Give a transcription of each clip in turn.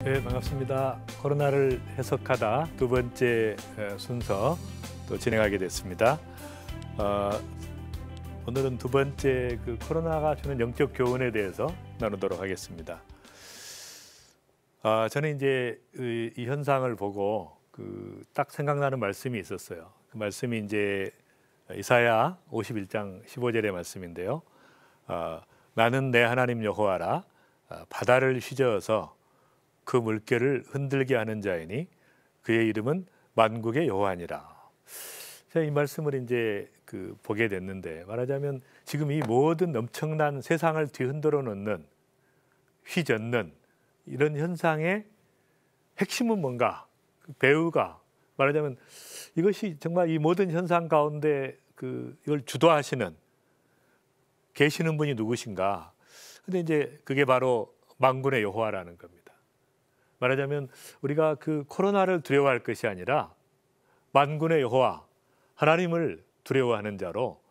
네, 반갑습니다. 코로나를 해석하다 두 번째 순서 또 진행하게 됐습니다. 오늘은 두 번째 코로나가 주는 영적 교훈에 대해서 나누도록 하겠습니다. 저는 이제 이 현상을 보고 딱 생각나는 말씀이 있었어요. 그 말씀이 이제 이사야 51장 15절의 말씀인데요. 나는 내 하나님 여호와라. 바다를 휘저어서 그 물결을 흔들게 하는 자이니 그의 이름은 만국의 여호와니라. 제가 이 말씀을 이제 보게 됐는데, 말하자면 지금 이 모든 엄청난 세상을 뒤흔들어 놓는, 휘젓는 이런 현상의 핵심은 뭔가? 배우가 말하자면 이것이 정말 이 모든 현상 가운데 이걸 주도하시는 계시는 분이 누구신가? 근데 이제 그게 바로 만군의 여호와라는 겁니다. 말하자면 우리가 코로나를 두려워할 것이 아니라 만군의 여호와 하나님을 두려워하는 자로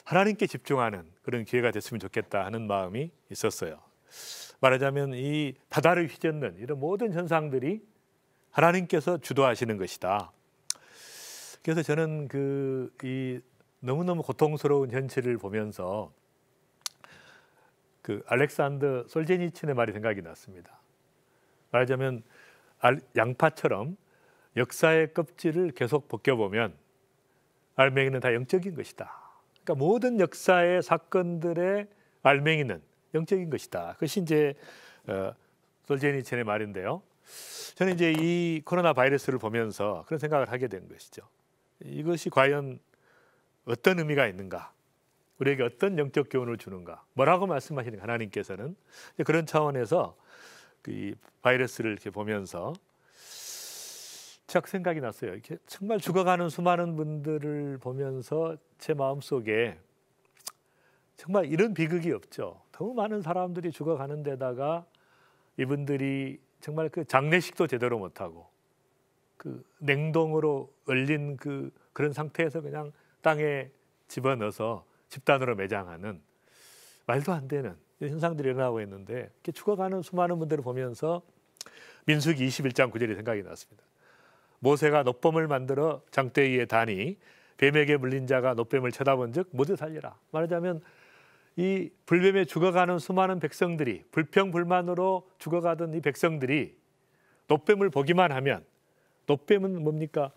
하나님께 집중하는 그런 기회가 됐으면 좋겠다 하는 마음이 있었어요. 말하자면 이 바다를 휘젓는 이런 모든 현상들이 하나님께서 주도하시는 것이다. 그래서 저는 이 너무너무 고통스러운 현실을 보면서 알렉산더 솔제니친의 말이 생각이 났습니다. 말하자면 양파처럼 역사의 껍질을 계속 벗겨보면 알맹이는 다 영적인 것이다. 그러니까 모든 역사의 사건들의 알맹이는 영적인 것이다. 그것이 이제 솔제니친의 말인데요. 저는 이제 이 코로나 바이러스를 보면서 그런 생각을 하게 된 것이죠. 이것이 과연 어떤 의미가 있는가? 우리에게 어떤 영적 교훈을 주는가? 뭐라고 말씀하시는 하나님께서는? 그런 차원에서 이 바이러스를 이렇게 보면서 딱 생각이 났어요. 이렇게 정말 죽어가는 수많은 분들을 보면서 제 마음속에 정말 이런 비극이 없죠. 너무 많은 사람들이 죽어가는 데다가 이분들이 정말 장례식도 제대로 못하고 냉동으로 얼린 그런 상태에서 그냥 땅에 집어넣어서 집단으로 매장하는 말도 안 되는 현상들이 일어나고 있는데, 이렇게 죽어가는 수많은 분들을 보면서 민수기 21장 9절이 생각이 났습니다. 모세가 놋뱀을 만들어 장대 위에 다니 뱀에게 물린 자가 놋뱀을 쳐다본 즉 모두 살리라. 말하자면 이 불뱀에 죽어가는 수많은 백성들이, 불평불만으로 죽어가던 이 백성들이 놋뱀을 보기만 하면, 놋뱀은 뭡니까?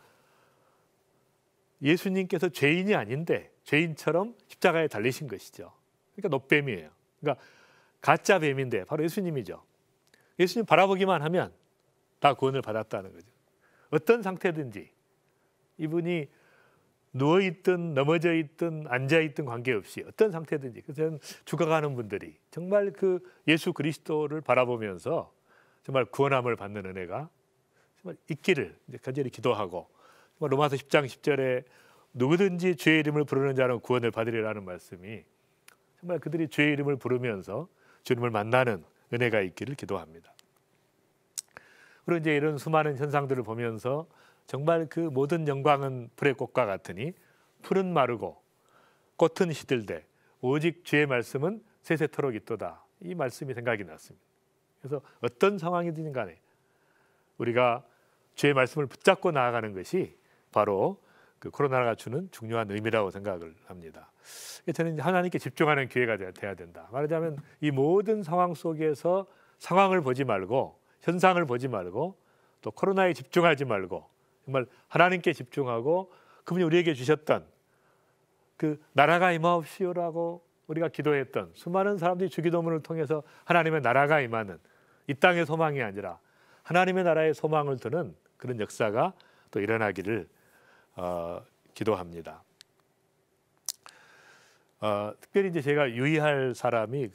예수님께서 죄인이 아닌데 죄인처럼 십자가에 달리신 것이죠. 그러니까 놋뱀이에요. 그러니까 가짜 뱀인데 바로 예수님이죠. 예수님 바라보기만 하면 다 구원을 받았다는 거죠. 어떤 상태든지 이분이 누워있든 넘어져 있든 앉아있든 관계없이 어떤 상태든지, 그래서 죽어가는 분들이 정말 예수 그리스도를 바라보면서 정말 구원함을 받는 은혜가 정말 있기를 간절히 기도하고, 정말 로마서 10장 10절에 누구든지 주의 이름을 부르는 자는 구원을 받으리라는 말씀이 정말 그들이 주의 이름을 부르면서 주님을 만나는 은혜가 있기를 기도합니다. 그리고 이제 이런 수많은 현상들을 보면서 정말 모든 영광은 풀의 꽃과 같으니 풀은 마르고 꽃은 시들되 오직 주의 말씀은 세세토록 있도다. 이 말씀이 생각이 났습니다. 그래서 어떤 상황이든 간에 우리가 주의 말씀을 붙잡고 나아가는 것이 바로 코로나가 주는 중요한 의미라고 생각을 합니다. 저는 하나님께 집중하는 기회가 돼야 된다. 말하자면 이 모든 상황 속에서 상황을 보지 말고, 현상을 보지 말고, 또 코로나에 집중하지 말고 정말 하나님께 집중하고, 그분이 우리에게 주셨던 나라가 임하옵시오라고 우리가 기도했던 수많은 사람들이 주기도문을 통해서 하나님의 나라가 임하는 이 땅의 소망이 아니라 하나님의 나라의 소망을 두는 그런 역사가 또 일어나기를 기도합니다. 특별히 이제 제가 유의할 사람이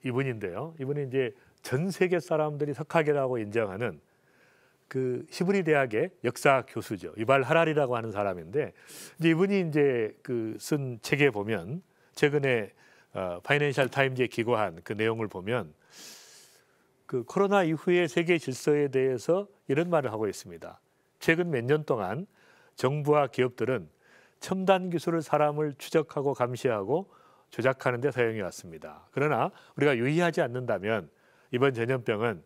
이분인데요. 이분이 이제 전 세계 사람들이 석학이라고 인정하는 히브리 대학의 역사 교수죠. 유발 하라리라고 하는 사람인데, 이제 이분이 이제 쓴 책에 보면 최근에 파이낸셜 타임즈에 기고한 그 내용을 보면 코로나 이후의 세계 질서에 대해서 이런 말을 하고 있습니다. 최근 몇 년 동안 정부와 기업들은 첨단 기술을 사람을 추적하고 감시하고 조작하는 데 사용해 왔습니다. 그러나 우리가 유의하지 않는다면 이번 전염병은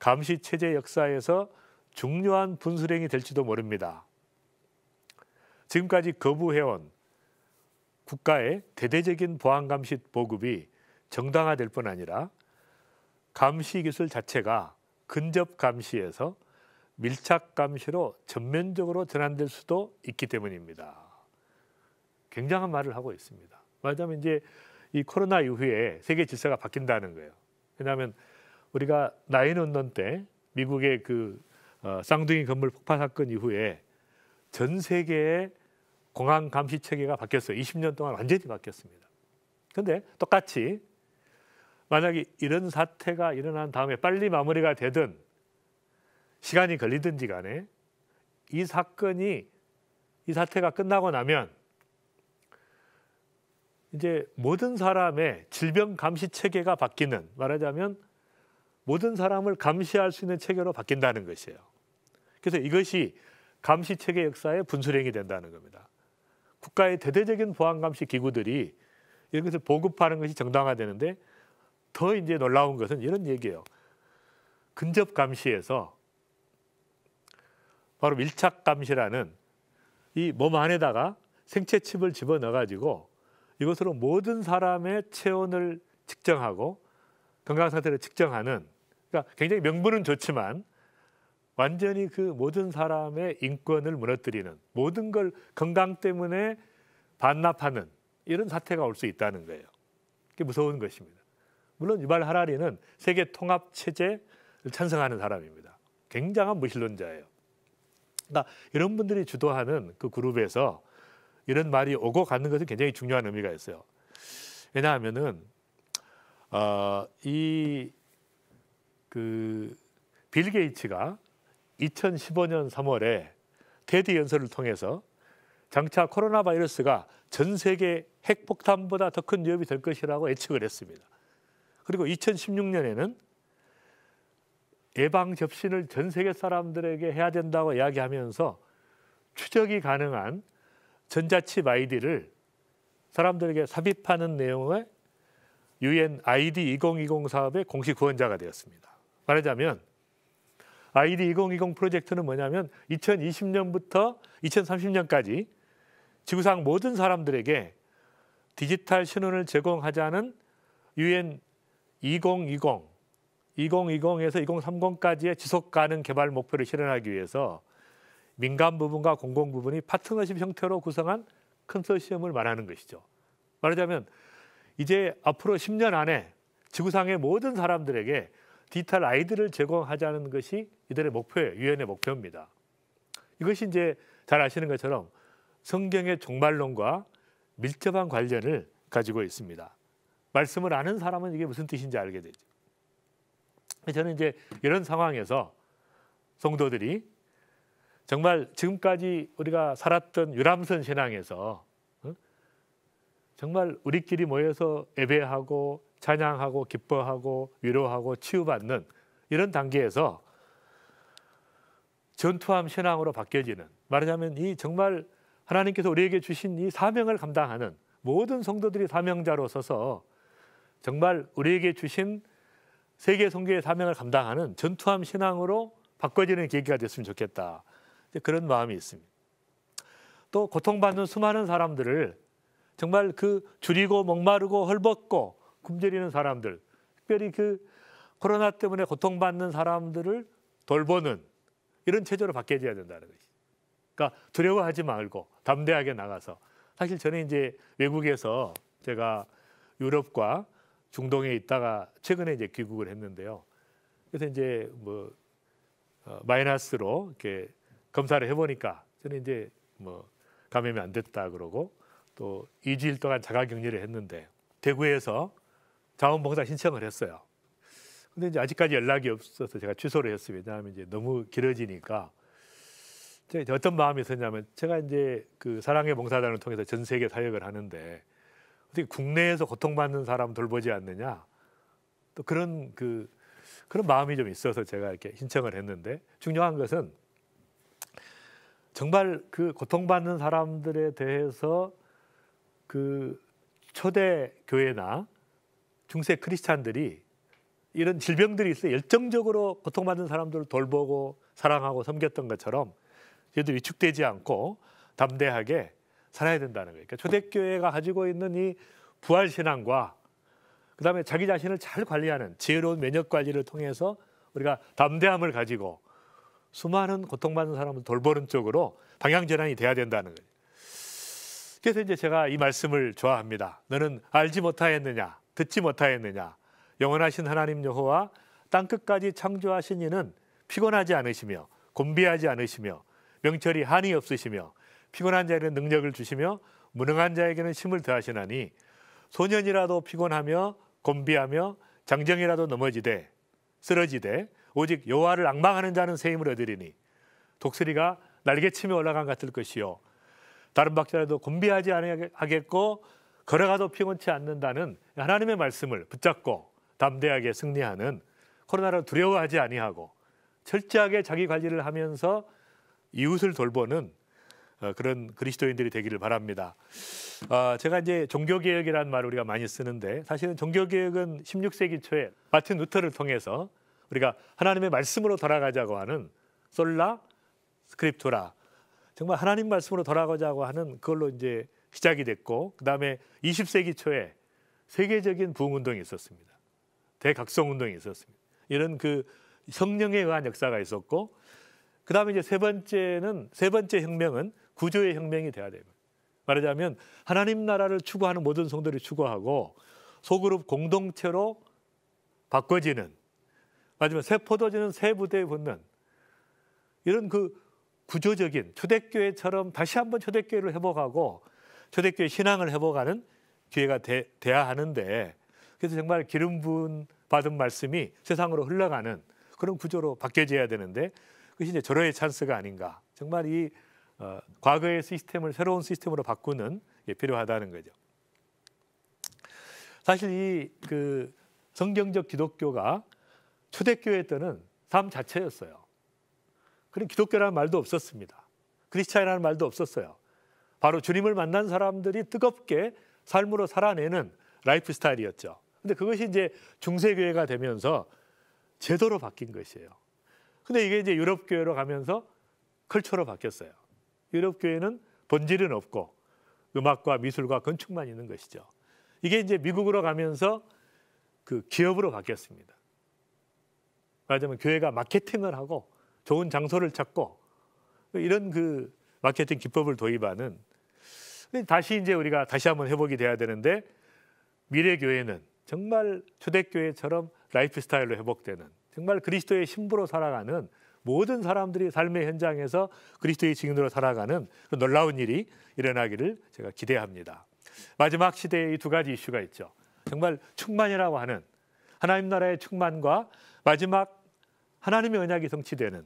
감시 체제 역사에서 중요한 분수령이 될지도 모릅니다. 지금까지 거부해온 국가의 대대적인 보안 감시 보급이 정당화될 뿐 아니라 감시 기술 자체가 근접 감시에서 밀착 감시로 전면적으로 전환될 수도 있기 때문입니다. 굉장한 말을 하고 있습니다. 말하자면 이제 이 코로나 이후에 세계 질서가 바뀐다는 거예요. 왜냐하면 우리가 9/11 때 미국의 그 쌍둥이 건물 폭파 사건 이후에 전 세계의 공항 감시 체계가 바뀌었어요. 20년 동안 완전히 바뀌었습니다. 그런데 똑같이 만약에 이런 사태가 일어난 다음에 빨리 마무리가 되든 시간이 걸리든지 간에 이 사태가 끝나고 나면 이제 모든 사람의 질병 감시 체계가 바뀌는, 말하자면 모든 사람을 감시할 수 있는 체계로 바뀐다는 것이에요. 그래서 이것이 감시 체계 역사의 분수령이 된다는 겁니다. 국가의 대대적인 보안 감시 기구들이 이런 것을 보급하는 것이 정당화되는데, 더 이제 놀라운 것은 이런 얘기예요. 근접 감시에서 바로 밀착 감시라는 이 몸 안에다가 생체 칩을 집어넣어 가지고 이것으로 모든 사람의 체온을 측정하고 건강 상태를 측정하는, 그러니까 굉장히 명분은 좋지만 완전히 그 모든 사람의 인권을 무너뜨리는, 모든 걸 건강 때문에 반납하는 이런 사태가 올 수 있다는 거예요. 그게 무서운 것입니다. 물론 유발 하라리는 세계 통합 체제를 찬성하는 사람입니다. 굉장한 무신론자예요. 그러니까 이런 분들이 주도하는 그 그룹에서 이런 말이 오고 가는 것은 굉장히 중요한 의미가 있어요. 왜냐하면은 빌 게이츠가 2015년 3월에 테드 연설을 통해서 장차 코로나 바이러스가 전 세계 핵폭탄보다 더 큰 위협이 될 것이라고 예측을 했습니다. 그리고 2016년에는 예방 접신을 전 세계 사람들에게 해야 된다고 이야기하면서 추적이 가능한 전자칩 아이디를 사람들에게 삽입하는 내용의 UN ID 2020 사업의 공식 후원자가 되었습니다. 말하자면 ID 2020 프로젝트는 뭐냐면 2020년부터 2030년까지 지구상 모든 사람들에게 디지털 신원을 제공하자는 UN 2020에서 2030까지의 지속 가능 개발 목표를 실현하기 위해서 민간 부분과 공공 부분이 파트너십 형태로 구성한 컨소시엄을 말하는 것이죠. 말하자면 이제 앞으로 10년 안에 지구상의 모든 사람들에게 디지털 아이디를 제공하자는 것이 이들의 목표예요. 유엔의 목표입니다. 이것이 이제 잘 아시는 것처럼 성경의 종말론과 밀접한 관련을 가지고 있습니다. 말씀을 아는 사람은 이게 무슨 뜻인지 알게 되죠. 저는 이제 이런 상황에서 성도들이 정말 지금까지 우리가 살았던 유람선 신앙에서 정말 우리끼리 모여서 예배하고 찬양하고 기뻐하고 위로하고 치유받는 이런 단계에서 전투함 신앙으로 바뀌어지는, 말하자면 이 정말 하나님께서 우리에게 주신 이 사명을 감당하는 모든 성도들이 사명자로 서서 정말 우리에게 주신 세계 선교의 사명을 감당하는 전투함 신앙으로 바꿔지는 계기가 됐으면 좋겠다. 그런 마음이 있습니다. 또 고통받는 수많은 사람들을 정말 그 줄이고 목마르고 헐벗고 굶주리는 사람들, 특별히 그 코로나 때문에 고통받는 사람들을 돌보는 이런 체제로 바뀌어져야 된다는 것이. 그러니까 두려워하지 말고 담대하게 나가서, 사실 저는 이제 외국에서 제가 유럽과 중동에 있다가 최근에 이제 귀국을 했는데요. 그래서 이제 뭐 마이너스로 이렇게 검사를 해보니까 저는 이제 뭐 감염이 안 됐다 그러고 또 2주일 동안 자가격리를 했는데 대구에서 자원봉사 신청을 했어요. 근데 이제 아직까지 연락이 없어서 제가 취소를 했습니다. 왜냐하면 이제 너무 길어지니까. 제가 어떤 마음이 있었냐면, 제가 이제 그 사랑의 봉사단을 통해서 전 세계 사역을 하는데 어떻게 국내에서 고통받는 사람 돌보지 않느냐, 또 그런 마음이 좀 있어서 제가 이렇게 신청을 했는데, 중요한 것은 정말 그 고통받는 사람들에 대해서 그 초대 교회나 중세 크리스찬들이 이런 질병들이 있어요. 열정적으로 고통받는 사람들을 돌보고 사랑하고 섬겼던 것처럼 저희도 위축되지 않고 담대하게 살아야 된다는 거예요. 그러니까 초대교회가 가지고 있는 이 부활신앙과 그다음에 자기 자신을 잘 관리하는 지혜로운 면역 관리를 통해서 우리가 담대함을 가지고 수많은 고통받는 사람을 돌보는 쪽으로 방향 전환이 돼야 된다는 거예요. 그래서 이제 제가 이 말씀을 좋아합니다. 너는 알지 못하였느냐, 듣지 못하였느냐. 영원하신 하나님 여호와 땅 끝까지 창조하신 이는 피곤하지 않으시며 곤비하지 않으시며 명철이 한이 없으시며 피곤한 자에게는 능력을 주시며 무능한 자에게는 힘을 더하시나니 소년이라도 피곤하며 곤비하며 장정이라도 넘어지되 쓰러지되 오직 여호와를 앙망하는 자는 새 힘을 얻으리니 독수리가 날개치며 올라간 같을 것이요 다른 박자라도 곤비하지 아니하겠고 걸어가도 피곤치 않는다는 하나님의 말씀을 붙잡고 담대하게 승리하는, 코로나를 두려워하지 아니하고 철저하게 자기 관리를 하면서 이웃을 돌보는 그런 그리스도인들이 되기를 바랍니다. 제가 이제 종교개혁이라는 말을 우리가 많이 쓰는데 사실은 종교개혁은 16세기 초에 마틴 루터를 통해서 우리가 하나님의 말씀으로 돌아가자고 하는 솔라 스크립투라, 정말 하나님 말씀으로 돌아가자고 하는 그걸로 이제 시작이 됐고, 그 다음에 20세기 초에 세계적인 부흥운동이 있었습니다. 대각성운동이 있었습니다. 이런 그 성령에 의한 역사가 있었고, 그 다음에 이제 세 번째 혁명은 구조의 혁명이 돼야 됩니다. 말하자면 하나님 나라를 추구하는 모든 성도들이 추구하고 소그룹 공동체로 바꿔지는, 마지막 새 포도주는 새 부대에 붙는 이런 그 구조적인 초대교회처럼 다시 한번 초대교회를 회복하고 초대교회 신앙을 회복하는 기회가 돼야 하는데, 그래서 정말 기름 부은 받은 말씀이 세상으로 흘러가는 그런 구조로 바뀌어져야 되는데 그것이 이제 절호의 찬스가 아닌가. 정말 이 과거의 시스템을 새로운 시스템으로 바꾸는 게 필요하다는 거죠. 사실 이 그 성경적 기독교가 초대교회 때는 삶 자체였어요. 그런 기독교라는 말도 없었습니다. 크리스찬이라는 말도 없었어요. 바로 주님을 만난 사람들이 뜨겁게 삶으로 살아내는 라이프 스타일이었죠. 근데 그것이 이제 중세교회가 되면서 제도로 바뀐 것이에요. 근데 이게 이제 유럽교회로 가면서 컬처로 바뀌었어요. 유럽교회는 본질은 없고 음악과 미술과 건축만 있는 것이죠. 이게 이제 미국으로 가면서 그 기업으로 바뀌었습니다. 말하자면 교회가 마케팅을 하고 좋은 장소를 찾고 이런 그 마케팅 기법을 도입하는, 다시 이제 우리가 다시 한번 회복이 돼야 되는데 미래 교회는 정말 초대교회처럼 라이프 스타일로 회복되는, 정말 그리스도의 신부로 살아가는, 모든 사람들이 삶의 현장에서 그리스도의 증인으로 살아가는 놀라운 일이 일어나기를 제가 기대합니다. 마지막 시대에 이 두 가지 이슈가 있죠. 정말 충만이라고 하는 하나님 나라의 충만과 마지막 하나님의 언약이 성취되는,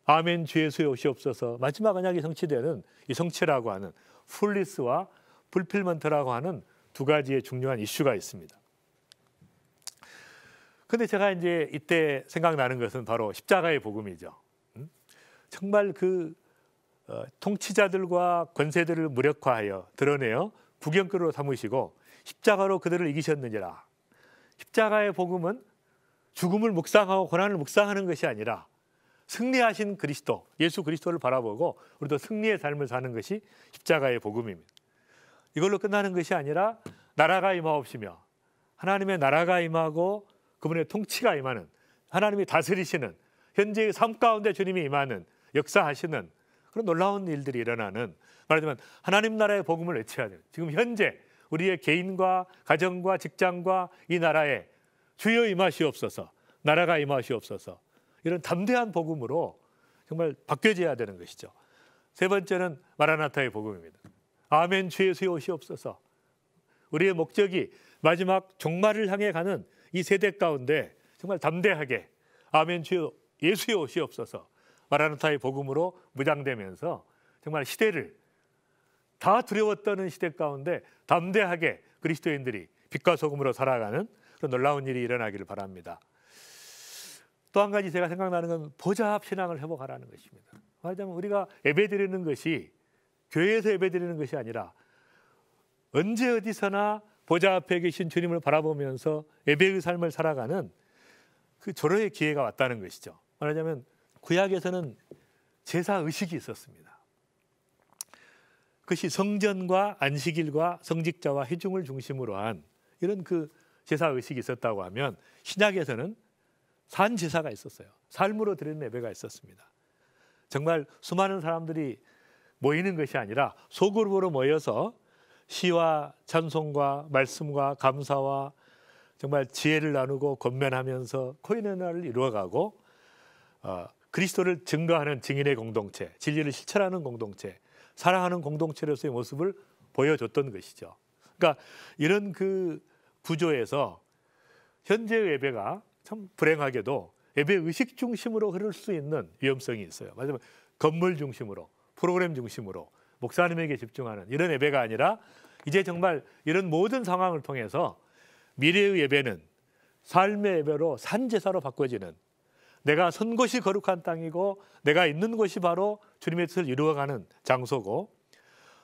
아멘 주 예수의 오시옵소서, 마지막 언약이 성취되는 이 성취라고 하는 풀리스와 풀필먼트라고 하는 두 가지의 중요한 이슈가 있습니다. 근데 제가 이제 이때 생각나는 것은 바로 십자가의 복음이죠. 정말 그 통치자들과 권세들을 무력화하여 드러내어 구경거리로 삼으시고 십자가로 그들을 이기셨느니라. 십자가의 복음은 죽음을 묵상하고 고난을 묵상하는 것이 아니라 승리하신 그리스도, 예수 그리스도를 바라보고 우리도 승리의 삶을 사는 것이 십자가의 복음입니다. 이걸로 끝나는 것이 아니라 나라가 임하옵시며 하나님의 나라가 임하고 그분의 통치가 임하는, 하나님이 다스리시는, 현재의 삶 가운데 주님이 임하는, 역사하시는 그런 놀라운 일들이 일어나는, 말하자면 하나님 나라의 복음을 외쳐야 돼요. 지금 현재 우리의 개인과 가정과 직장과 이 나라에 주여 임하시옵소서, 나라가 임하시옵소서, 이런 담대한 복음으로 정말 바뀌어져야 되는 것이죠. 세 번째는 마라나타의 복음입니다. 아멘 주 예수의 오시옵소서. 우리의 목적이 마지막 종말을 향해 가는 이 세대 가운데 정말 담대하게 아멘 주 예수의 오시옵소서, 마라나타의 복음으로 무장되면서 정말 시대를, 다 두려웠던 시대 가운데 담대하게 그리스도인들이 빛과 소금으로 살아가는 그런 놀라운 일이 일어나기를 바랍니다. 또 한 가지 제가 생각나는 건 보좌합 신앙을 회복하라는 것입니다. 말하자면 우리가 예배드리는 것이 교회에서 예배드리는 것이 아니라 언제 어디서나 보좌 앞에 계신 주님을 바라보면서 예배의 삶을 살아가는 그 절호의 기회가 왔다는 것이죠. 말하자면 구약에서는 제사 의식이 있었습니다. 그것이 성전과 안식일과 성직자와 회중을 중심으로 한 이런 그 제사 의식이 있었다고 하면, 신약에서는 산 제사가 있었어요. 삶으로 드리는 예배가 있었습니다. 정말 수많은 사람들이 모이는 것이 아니라 소그룹으로 모여서 시와 찬송과 말씀과 감사와 정말 지혜를 나누고 권면하면서 코인의 이루어가고 그리스도를 증거하는 증인의 공동체, 진리를 실천하는 공동체, 사랑하는 공동체로서의 모습을 보여줬던 것이죠. 그러니까 이런 그 구조에서 현재의 예배가 참 불행하게도 예배 의식 중심으로 흐를 수 있는 위험성이 있어요. 맞으면 건물 중심으로, 프로그램 중심으로 목사님에게 집중하는 이런 예배가 아니라, 이제 정말 이런 모든 상황을 통해서 미래의 예배는 삶의 예배로 산제사로 바꿔지는, 내가 선 곳이 거룩한 땅이고 내가 있는 곳이 바로 주님의 뜻을 이루어가는 장소고,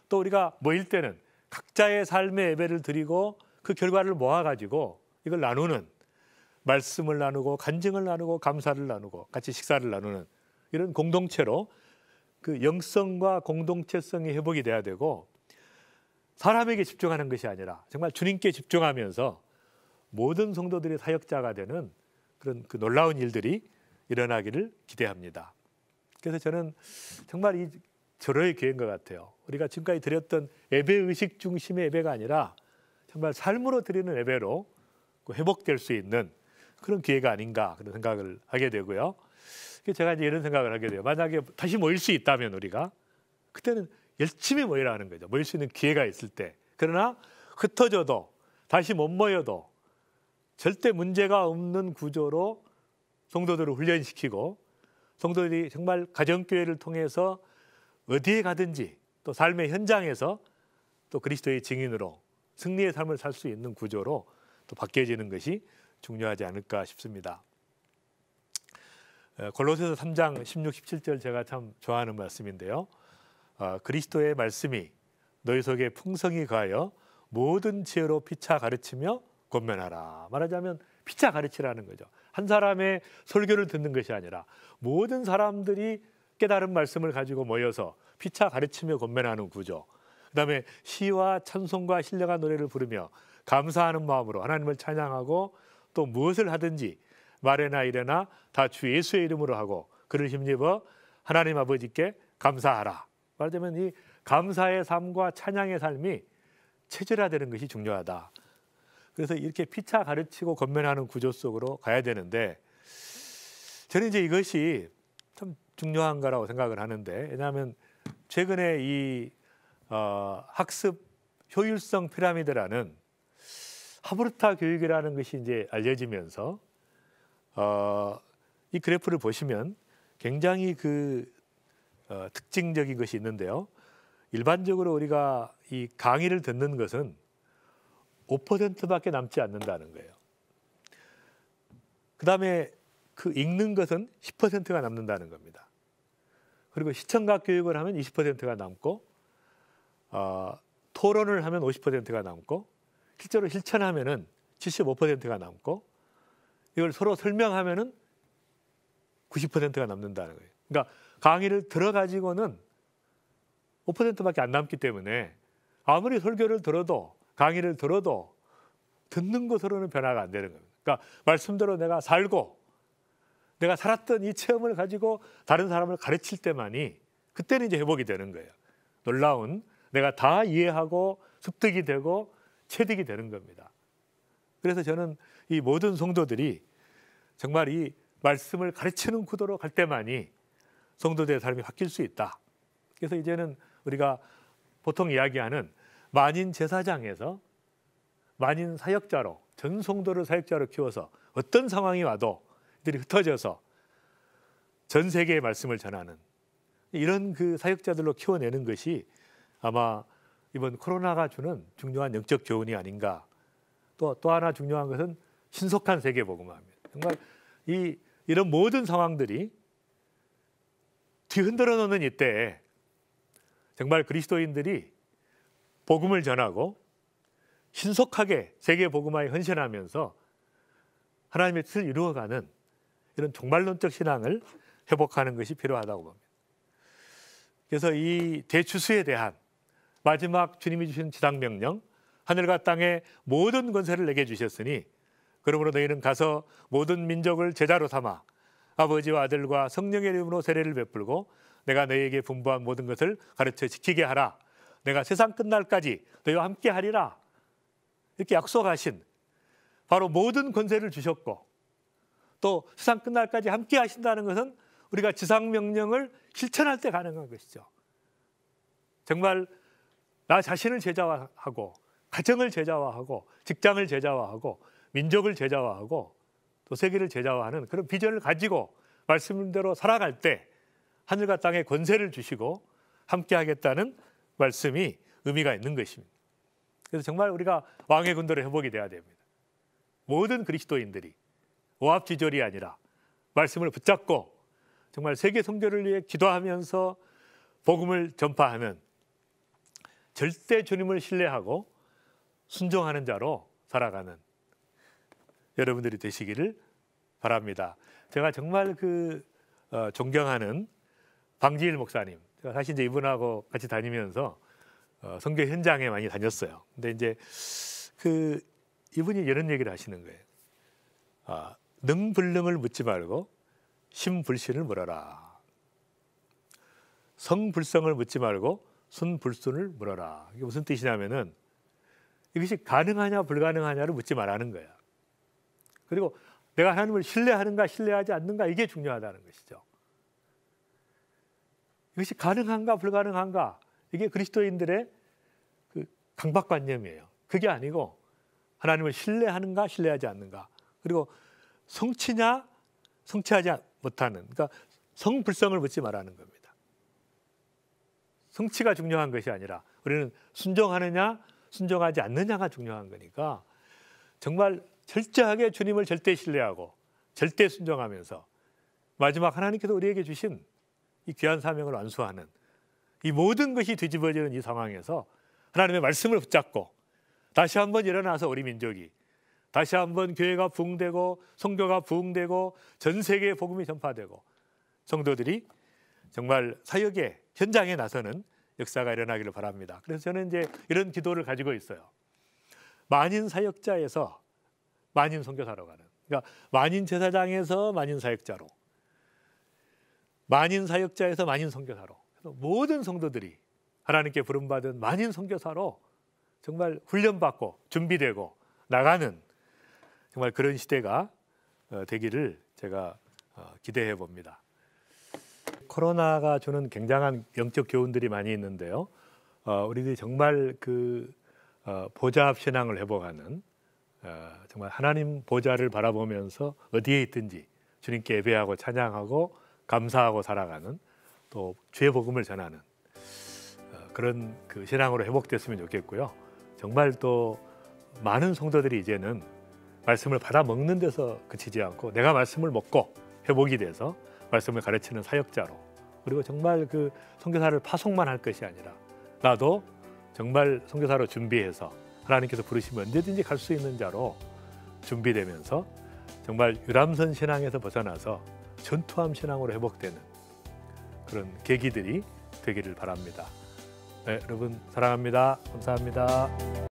또 우리가 모일 때는 각자의 삶의 예배를 드리고 그 결과를 모아가지고 이걸 나누는, 말씀을 나누고 간증을 나누고 감사를 나누고 같이 식사를 나누는 이런 공동체로 그 영성과 공동체성이 회복이 돼야 되고, 사람에게 집중하는 것이 아니라 정말 주님께 집중하면서 모든 성도들이 사역자가 되는 그런 그 놀라운 일들이 일어나기를 기대합니다. 그래서 저는 정말 이 절호의 기회인 것 같아요. 우리가 지금까지 드렸던 예배 의식 중심의 예배가 아니라 정말 삶으로 드리는 예배로 회복될 수 있는 그런 기회가 아닌가, 그런 생각을 하게 되고요. 제가 이제 이런 생각을 하게 돼요. 만약에 다시 모일 수 있다면 우리가 그때는 열심히 모이라는 거죠. 모일 수 있는 기회가 있을 때. 그러나 흩어져도 다시 못 모여도 절대 문제가 없는 구조로 성도들을 훈련시키고, 성도들이 정말 가정교회를 통해서 어디에 가든지 또 삶의 현장에서 또 그리스도의 증인으로 승리의 삶을 살 수 있는 구조로 또 바뀌어지는 것이 중요하지 않을까 싶습니다. 골로새서 3장 16, 17절 제가 참 좋아하는 말씀인데요. 그리스도의 말씀이 너희 속에 풍성히 가하여 모든 지혜로 피차 가르치며 권면하라. 말하자면 피차 가르치라는 거죠. 한 사람의 설교를 듣는 것이 아니라 모든 사람들이 깨달은 말씀을 가지고 모여서 피차 가르치며 권면하는 구조. 그다음에 시와 찬송과 신령한 노래를 부르며 감사하는 마음으로 하나님을 찬양하고, 또 무엇을 하든지 말에나 이래나 다 주 예수의 이름으로 하고 그를 힘입어 하나님 아버지께 감사하라. 말하자면 이 감사의 삶과 찬양의 삶이 체질화되는 것이 중요하다. 그래서 이렇게 피차 가르치고 권면하는 구조 속으로 가야 되는데, 저는 이제 이것이 참 중요한 거라고 생각을 하는데, 왜냐하면 최근에 이 학습 효율성 피라미드라는 하브르타 교육이라는 것이 이제 알려지면서 이 그래프를 보시면 굉장히 특징적인 것이 있는데요. 일반적으로 우리가 이 강의를 듣는 것은 5%밖에 남지 않는다는 거예요. 그 다음에 그 읽는 것은 10%가 남는다는 겁니다. 그리고 시청각 교육을 하면 20%가 남고, 토론을 하면 50%가 남고, 실제로 실천하면은 75%가 남고, 이걸 서로 설명하면은 90%가 남는다는 거예요. 그러니까 강의를 들어가지고는 5%밖에 안 남기 때문에 아무리 설교를 들어도, 강의를 들어도 듣는 것으로는 변화가 안 되는 겁니다. 그러니까 말씀대로 내가 살고 내가 살았던 이 체험을 가지고 다른 사람을 가르칠 때만이 그때는 이제 회복이 되는 거예요. 놀라운, 내가 다 이해하고 습득이 되고 체득이 되는 겁니다. 그래서 저는 이 모든 성도들이 정말 이 말씀을 가르치는 구도로 갈 때만이 성도들의 삶이 바뀔 수 있다. 그래서 이제는 우리가 보통 이야기하는 만인 제사장에서 만인 사역자로, 전 성도를 사역자로 키워서 어떤 상황이 와도 이들이 흩어져서 전 세계의 말씀을 전하는 이런 그 사역자들로 키워내는 것이 아마 이번 코로나가 주는 중요한 영적 교훈이 아닌가. 또 하나 중요한 것은 신속한 세계 복음화입니다. 정말 이런 모든 상황들이 뒤흔들어 놓는 이때에 정말 그리스도인들이 복음을 전하고 신속하게 세계 복음화에 헌신하면서 하나님의 뜻을 이루어가는 이런 종말론적 신앙을 회복하는 것이 필요하다고 봅니다. 그래서 이 대추수에 대한 마지막 주님이 주신 지상명령, 하늘과 땅의 모든 권세를 내게 주셨으니 그러므로 너희는 가서 모든 민족을 제자로 삼아 아버지와 아들과 성령의 이름으로 세례를 베풀고 내가 너희에게 분부한 모든 것을 가르쳐 지키게 하라. 내가 세상 끝날까지 너희와 함께 하리라. 이렇게 약속하신 바로 모든 권세를 주셨고 또 세상 끝날까지 함께 하신다는 것은 우리가 지상명령을 실천할 때 가능한 것이죠. 정말 나 자신을 제자화하고 가정을 제자화하고 직장을 제자화하고 민족을 제자화하고 또 세계를 제자화하는 그런 비전을 가지고 말씀대로 살아갈 때 하늘과 땅에 권세를 주시고 함께 하겠다는 말씀이 의미가 있는 것입니다. 그래서 정말 우리가 왕의 군대로 회복이 돼야 됩니다. 모든 그리스도인들이 오합지졸이 아니라 말씀을 붙잡고 정말 세계 선교를 위해 기도하면서 복음을 전파하는 절대 주님을 신뢰하고 순종하는 자로 살아가는 여러분들이 되시기를 바랍니다. 제가 정말 존경하는 방지일 목사님, 제가 사실 이제 이분하고 같이 다니면서 선교 현장에 많이 다녔어요. 근데 이제 이분이 이런 얘기를 하시는 거예요. 능불능을 묻지 말고 신불신을 물어라. 성불성을 묻지 말고 순불순을 물어라. 이게 무슨 뜻이냐면은 이것이 가능하냐 불가능하냐를 묻지 말라는 거야. 그리고 내가 하나님을 신뢰하는가 신뢰하지 않는가 이게 중요하다는 것이죠. 이것이 가능한가 불가능한가 이게 그리스도인들의 강박관념이에요. 그게 아니고 하나님을 신뢰하는가 신뢰하지 않는가 그리고 성취냐 성취하지 못하는 그러니까 성불성을 묻지 말라는 겁니다. 성취가 중요한 것이 아니라 우리는 순종하느냐 순종하지 않느냐가 중요한 거니까 정말 철저하게 주님을 절대 신뢰하고 절대 순종하면서 마지막 하나님께서 우리에게 주신 이 귀한 사명을 완수하는 이 모든 것이 뒤집어지는 이 상황에서 하나님의 말씀을 붙잡고 다시 한번 일어나서 우리 민족이 다시 한번 교회가 부흥되고 선교가 부흥되고 전 세계에 복음이 전파되고 성도들이 정말 사역의 현장에 나서는 역사가 일어나기를 바랍니다. 그래서 저는 이제 이런 기도를 가지고 있어요. 만인 사역자에서 만인 선교사로 가는, 그러니까 만인 제사장에서 만인 사역자로, 만인 사역자에서 만인 선교사로, 그래서 모든 성도들이 하나님께 부름받은 만인 선교사로 정말 훈련받고 준비되고 나가는 정말 그런 시대가 되기를 제가 기대해 봅니다. 코로나가 주는 굉장한 영적 교훈들이 많이 있는데요. 우리들이 정말 보좌 앞 신앙을 회복하는 정말 하나님 보좌를 바라보면서 어디에 있든지 주님께 예배하고 찬양하고 감사하고 살아가는 또 주의 복음을 전하는 그런 신앙으로 회복됐으면 좋겠고요. 정말 또 많은 성도들이 이제는 말씀을 받아 먹는 데서 그치지 않고 내가 말씀을 먹고 회복이 돼서 말씀을 가르치는 사역자로, 그리고 정말 선교사를 파송만 할 것이 아니라 나도 정말 선교사로 준비해서 하나님께서 부르시면 언제든지 갈 수 있는 자로 준비되면서 정말 유람선 신앙에서 벗어나서 전투함 신앙으로 회복되는 그런 계기들이 되기를 바랍니다. 네, 여러분 사랑합니다. 감사합니다.